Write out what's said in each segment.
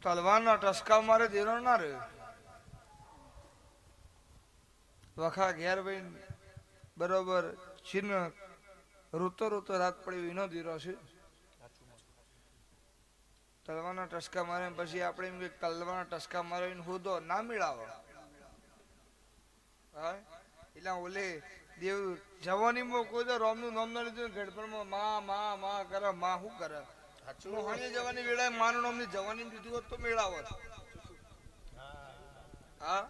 તલવારના ટસકા મારે દેરો ના રે વખા ઘેર ભાઈ બરોબર છીન રોતો રોતો રાત પડી એનો દીરો છે તલવારના ટસકા મારે પછી આપણે એમ કે તલવારના ટસકા મારે હોદો ના મેળાવો હા એટલે ઓલે દેવ જવાનીમાં કોઈ તો રોમનું નામ ના લીધું ગડપણમાં માં કરે માં શું કરે મોહણી જવાની વેળાએ માનું નામની જવાની દીધી હોત તો મેળાવો હા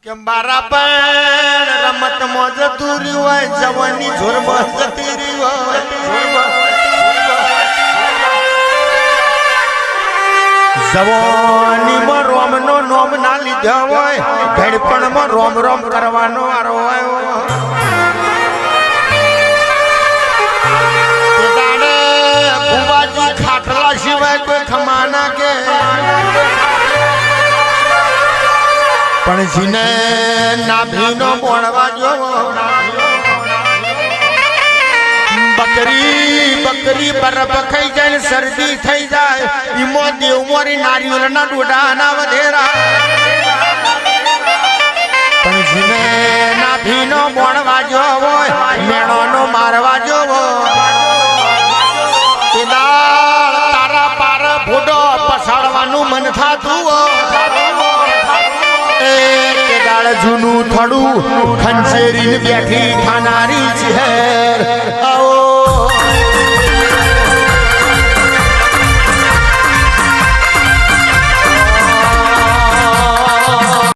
કે મારા પણ રમત મોજ દૂરી હોય જવાની જોરમાં જતી રહી હોય જવાનીમાં રોમનો નોમ ના લીધા હોય ઘડપણમાં રોમ રોમ કરવાનો વારો આવ્યો ભુવાજી ખાટલા સિવાય કોઈ ખમાના કે પણ જીને નાભીનો મોણવા જોવો બકરી બરફ ખાઈ જાય ને શરદી થઈ જાય ઈમો દેવમોરી નારિયેળના ડોડાના વધેરા પણ જીને નાભીનો મોણવા જોવો મેણોનો મારવા જોવો તારા પાર ભૂડો પસાડવાનું મન થાતું જૂનું થોડું ખંચેરીને બેઠી ખાનારી છે આવો